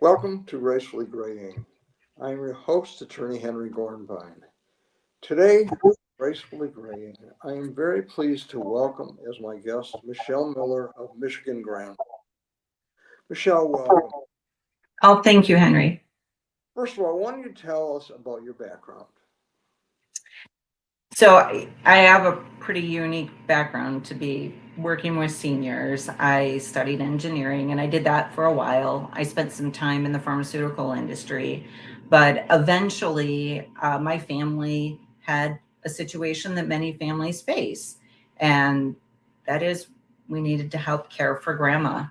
Welcome to Gracefully Graying. I am your host, Attorney Henry Gornbein. Today, Gracefully Graying, I am very pleased to welcome as my guest Michelle Miller of Michigan G.R.and.M.A. Michelle, welcome. Oh, thank you, Henry. First of all, I want you to tell us about your background. So I have a pretty unique background to be working with seniors. I studied engineering and I did that for a while. I spent some time in the pharmaceutical industry, but eventually my family had a situation that many families face, and that is we needed to help care for grandma.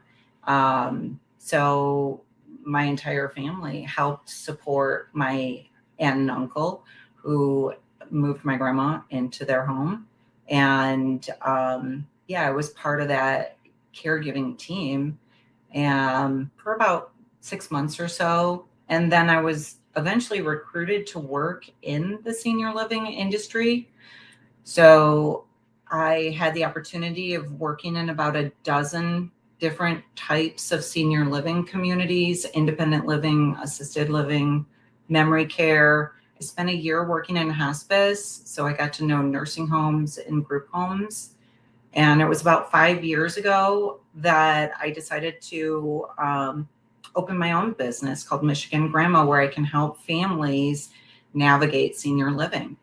So my entire family helped support my aunt and uncle who moved my grandma into their home. And I was part of that caregiving team for about 6 months or so. And then I was eventually recruited to work in the senior living industry. So I had the opportunity of working in about a dozen different types of senior living communities: independent living, assisted living, memory care. I spent a year working in hospice, so I got to know nursing homes and group homes. And it was about 5 years ago that I decided to open my own business called Michigan G.R.and.M.A, where I can help families navigate senior living.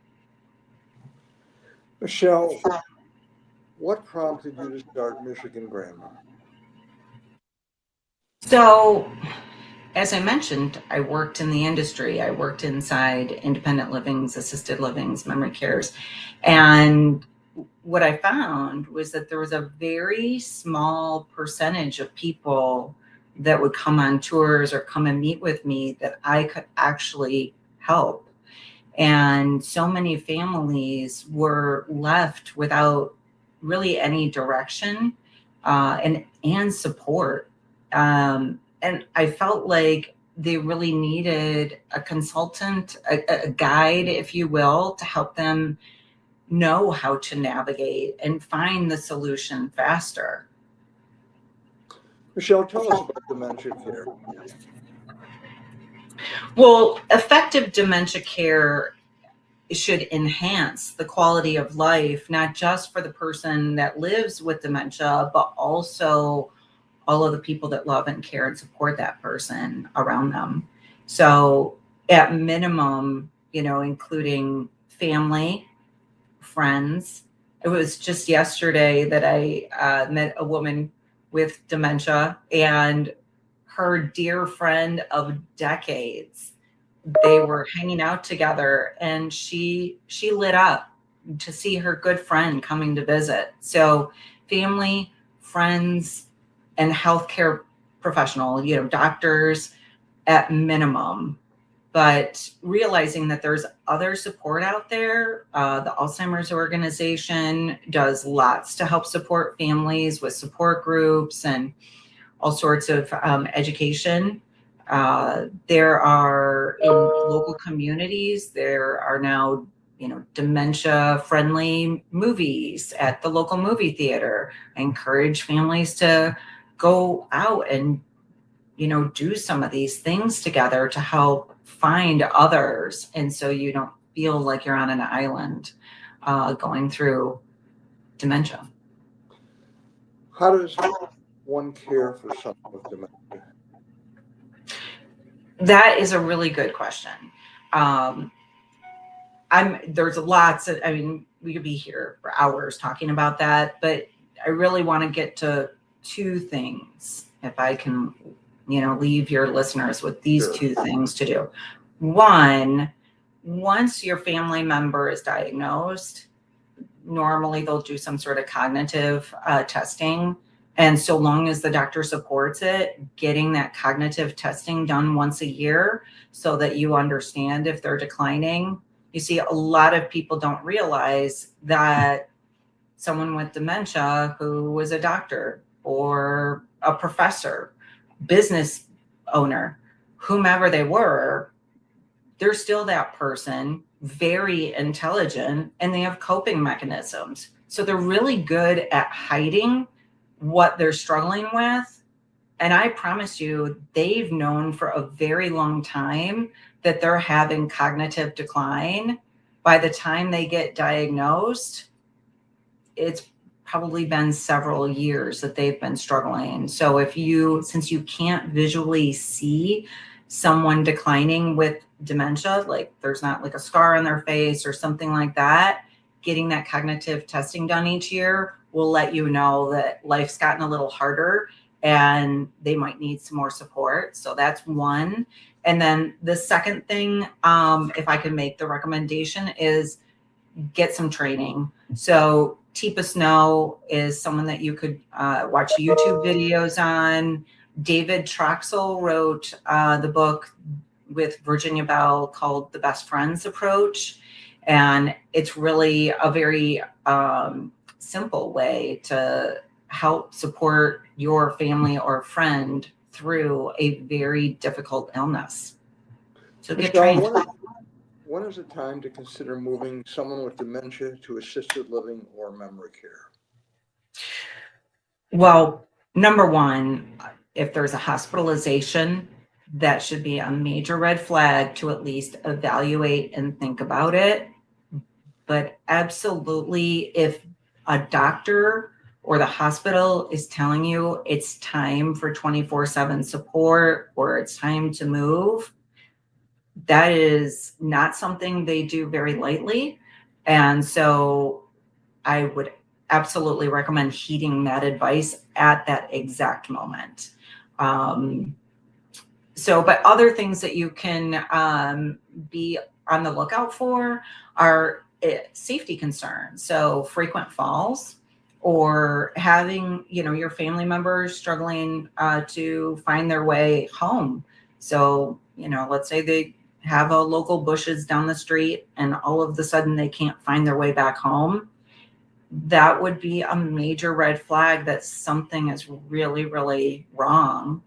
Michelle, what prompted you to start Michigan G.R.and.M.A? So, as I mentioned, I worked in the industry. I worked inside independent livings, assisted livings, memory cares. And what I found was that there was a very small percentage of people that would come on tours or come and meet with me that I could actually help. And so many families were left without really any direction and support. And I felt like they really needed a consultant, a guide, if you will, to help them know how to navigate and find the solution faster. Michelle, tell us about dementia care. Well, effective dementia care should enhance the quality of life, not just for the person that lives with dementia, but also all of the people that love and care and support that person around them. So at minimum, including family, friends. It was just yesterday that I met a woman with dementia and her dear friend of decades. They were hanging out together and she lit up to see her good friend coming to visit. So family, friends, and healthcare professional, doctors at minimum, but realizing that there's other support out there. The Alzheimer's organization does lots to help support families with support groups and all sorts of education. There are in local communities, there are now, dementia friendly movies at the local movie theater. I encourage families to go out and, do some of these things together to help find others. And so you don't feel like you're on an island going through dementia. How does one care for someone with dementia? That is a really good question. There's lots of, we could be here for hours talking about that, but I really want to get to two things, if I can, leave your listeners with these Sure. two things to do. One, once your family member is diagnosed, normally they'll do some sort of cognitive testing. And so long as the doctor supports it, getting that cognitive testing done once a year so that you understand if they're declining. You see, a lot of people don't realize that someone with dementia who was a doctor or a professor, business owner, whomever they were, they're still that person, very intelligent, and they have coping mechanisms. So they're really good at hiding what they're struggling with And I promise you, they've known for a very long time that they're having cognitive decline. By the time they get diagnosed, it's probably been several years that they've been struggling. So since you can't visually see someone declining with dementia, like there's not like a scar on their face or something like that, getting that cognitive testing done each year will let you know that life's gotten a little harder and they might need some more support. So that's one. And then the second thing, if I can make the recommendation, is get some training. So Teepa Snow is someone that you could watch YouTube videos on. David Troxel wrote the book with Virginia Bell called The Best Friends Approach. And it's really a very simple way to help support your family or friend through a very difficult illness. So get trained. When is it time to consider moving someone with dementia to assisted living or memory care? Well, number one, if there's a hospitalization, that should be a major red flag to at least evaluate and think about it. But absolutely, if a doctor or the hospital is telling you it's time for 24/7 support or it's time to move, that is not something they do very lightly. And so I would absolutely recommend heeding that advice at that exact moment. But other things that you can be on the lookout for are safety concerns. So frequent falls or having, your family members struggling to find their way home. So, let's say they have a local bushes down the street and all of a sudden they can't find their way back home. That would be a major red flag that something is really, really wrong.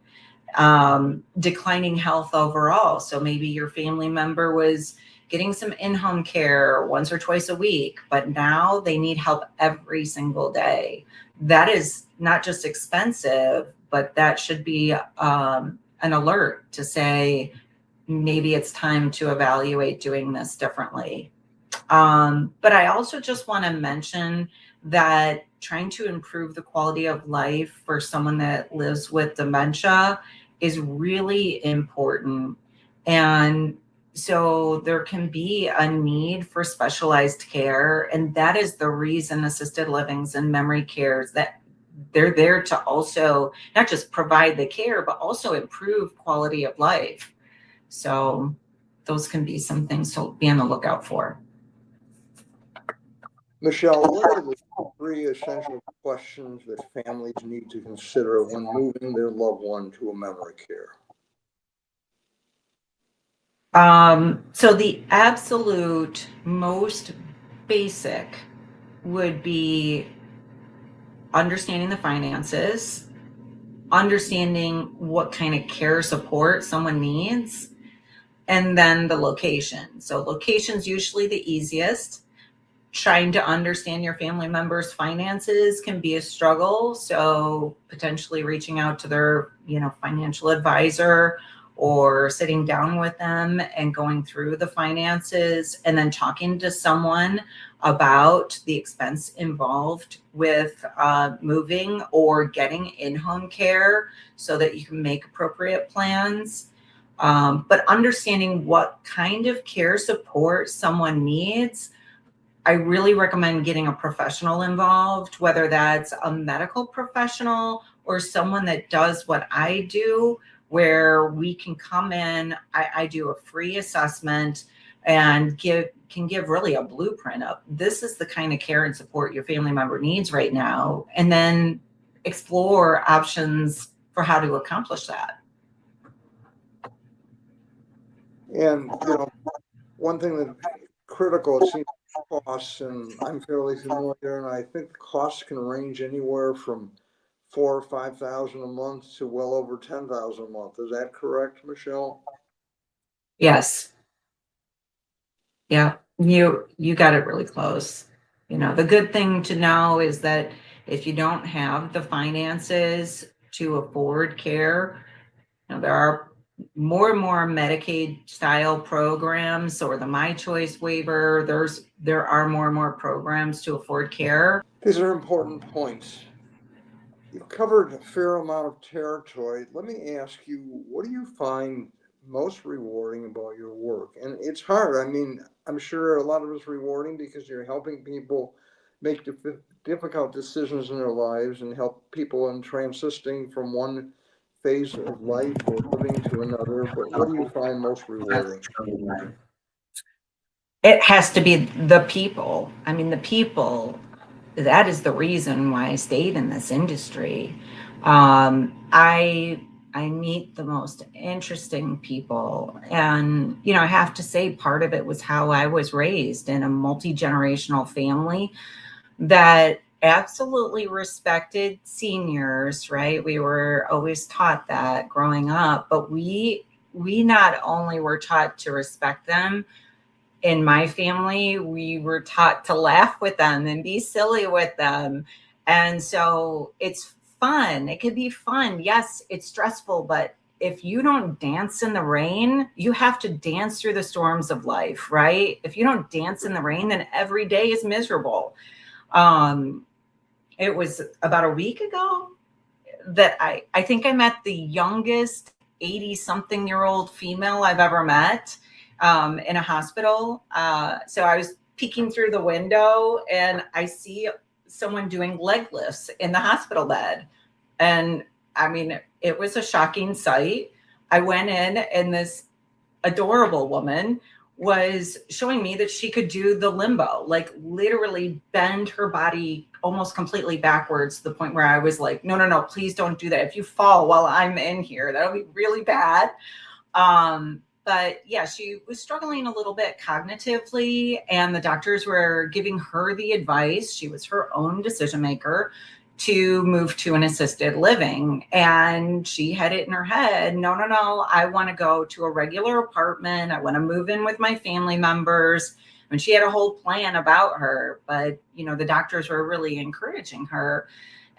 Declining health overall. So maybe your family member was getting some in-home care once or twice a week, but now they need help every single day. That is not just expensive, but that should be an alert to say, maybe it's time to evaluate doing this differently. But I also just want to mention that trying to improve the quality of life for someone that lives with dementia is really important. And so there can be a need for specialized care. And that is the reason assisted livings and memory cares, that they're there to also not just provide the care, but also improve quality of life. So those can be some things to be on the lookout for. Michelle, what are the 3 essential questions that families need to consider when moving their loved one to a memory care? So the absolute most basic would be understanding the finances, understanding what kind of care support someone needs, and then the location. So location's usually the easiest. Trying to understand your family members' finances can be a struggle. So potentially reaching out to their, financial advisor or sitting down with them and going through the finances and then talking to someone about the expense involved with moving or getting in-home care so that you can make appropriate plans. But understanding what kind of care support someone needs, I really recommend getting a professional involved, whether that's a medical professional or someone that does what I do, where we can come in, I do a free assessment and can give really a blueprint of this is the kind of care and support your family member needs right now, and then explore options for how to accomplish that. And, one thing that's critical, it seems, costs, and I'm fairly familiar, and I think the costs can range anywhere from $4,000 or $5,000 a month to well over $10,000 a month. Is that correct, Michelle? Yes. Yeah, you got it really close. The good thing to know is that if you don't have the finances to afford care. There are more and more Medicaid style programs, or the My Choice waiver. There are more and more programs to afford care. These are important points. You've covered a fair amount of territory. Let me ask you, what do you find most rewarding about your work? And it's hard. I mean, I'm sure a lot of it's rewarding because you're helping people make difficult decisions in their lives and help people in transitioning from one phase of life or living to another. But what do you find most rewarding? It has to be the people. I mean, the people, that is the reason why I stayed in this industry. I meet the most interesting people. And, I have to say, part of it was how I was raised in a multi-generational family that absolutely respected seniors, right? We were always taught that growing up, but we not only were taught to respect them. In my family, we were taught to laugh with them and be silly with them. And so it's fun. It could be fun. Yes, it's stressful, but if you don't dance in the rain, you have to dance through the storms of life, right? If you don't dance in the rain, then every day is miserable. It was about a week ago that I think I met the youngest 80-something-year-old female I've ever met in a hospital. So I was peeking through the window and I see someone doing leg lifts in the hospital bed. And I mean, it was a shocking sight. I went in and this adorable woman was showing me that she could do the limbo, like literally bend her body almost completely backwards to the point where I was like, no, please don't do that. If you fall while I'm in here, that'll be really bad. But yeah, she was struggling a little bit cognitively, and the doctors were giving her the advice. She was her own decision maker to move to an assisted living. And she had it in her head, no, I want to go to a regular apartment. I want to move in with my family members. And she had a whole plan about her, but, the doctors were really encouraging her.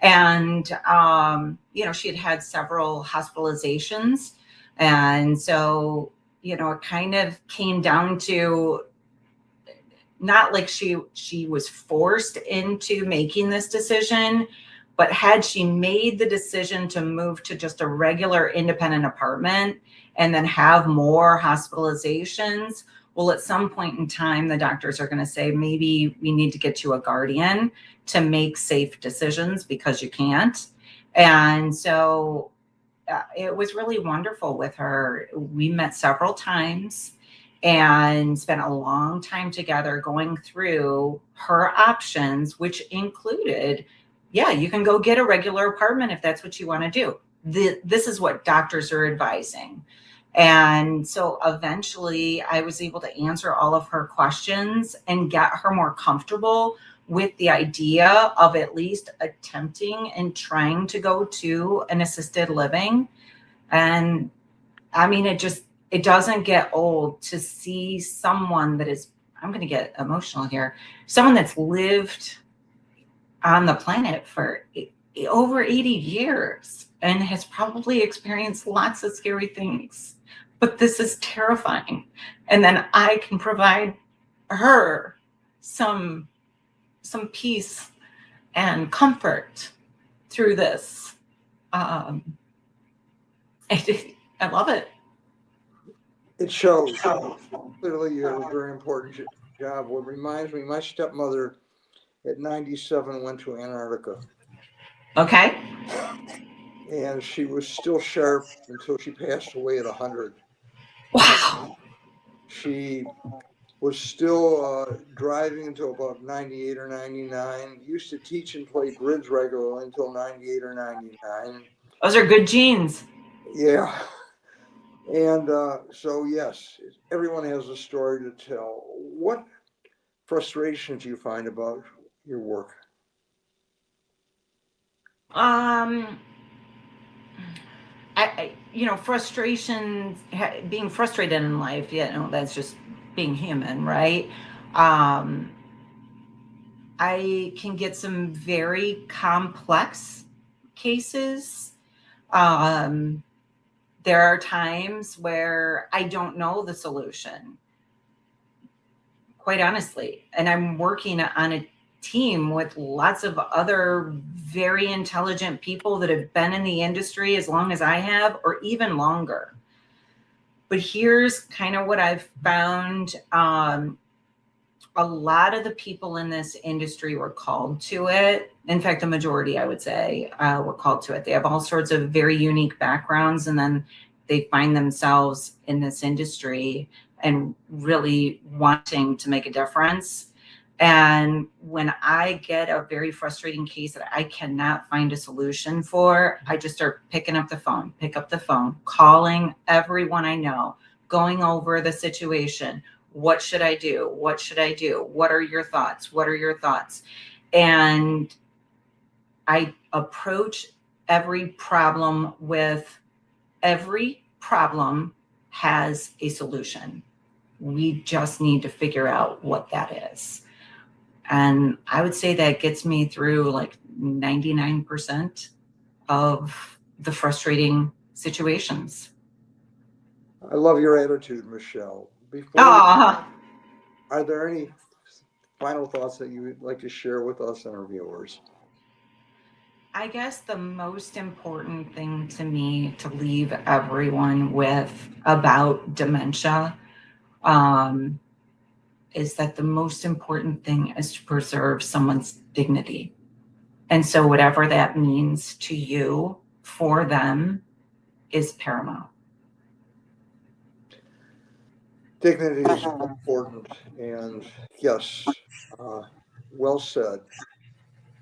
And, she had several hospitalizations. And so, it kind of came down to not like she was forced into making this decision, but had she made the decision to move to just a regular independent apartment and then have more hospitalizations, well, at some point in time, the doctors are going to say, maybe we need to get you a guardian to make safe decisions because you can't. And so it was really wonderful with her. We met several times and spent a long time together going through her options, which included, yeah, you can go get a regular apartment if that's what you want to do. This is what doctors are advising. And so eventually I was able to answer all of her questions and get her more comfortable with the idea of at least attempting and trying to go to an assisted living. And I mean, it doesn't get old to see someone that is, I'm going to get emotional here, someone that's lived on the planet for over 80 years and has probably experienced lots of scary things, but this is terrifying. And then I can provide her some peace and comfort through this. I love it. It shows. Clearly, you have a very important job. What reminds me, my stepmother at 97 went to Antarctica. Okay. And she was still sharp until she passed away at 100. Wow. She was still driving until about 98 or 99. Used to teach and play bridge regularly until 98 or 99. Those are good genes. Yeah. And so, yes, everyone has a story to tell. What frustrations do you find about your work? Frustration, being frustrated in life, that's just being human, right? I can get some very complex cases There are times where I don't know the solution, quite honestly, and I'm working on a team with lots of other very intelligent people that have been in the industry as long as I have, or even longer. But here's kind of what I've found. A lot of the people in this industry were called to it. In fact, the majority, I would say, were called to it. They have all sorts of very unique backgrounds, and then they find themselves in this industry and really wanting to make a difference. And when I get a very frustrating case that I cannot find a solution for, I just start pick up the phone, calling everyone I know, going over the situation. What should I do? What should I do? What are your thoughts? What are your thoughts? And I approach every problem with every problem has a solution. We just need to figure out what that is. And I would say that gets me through like 99% of the frustrating situations. I love your attitude, Michelle. Ah, Are there any final thoughts that you would like to share with us and our viewers? I guess the most important thing to me to leave everyone with about dementia um, is that the most important thing is to preserve someone's dignity. And so, whatever that means to you for them is paramount. Dignity is important, and yes, uh, well said.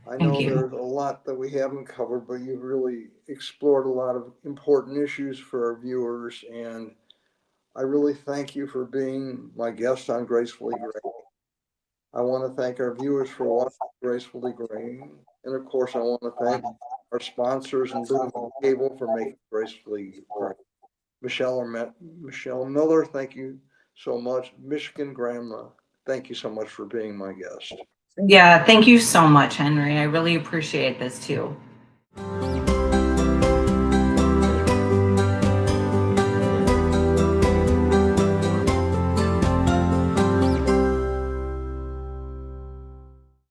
I Thank know you. there's a lot that we haven't covered, but you've really explored a lot of important issues for our viewers, and I really thank you for being my guest on Gracefully Gray. I want to thank our viewers for watching Gracefully Graying, and of course, I want to thank our sponsors and Blue Cable for making Gracefully Gray. Michelle Miller, thank you so much. Michigan G.R.and.M.A, thank you so much for being my guest. Yeah, thank you so much, Henry. I really appreciate this too.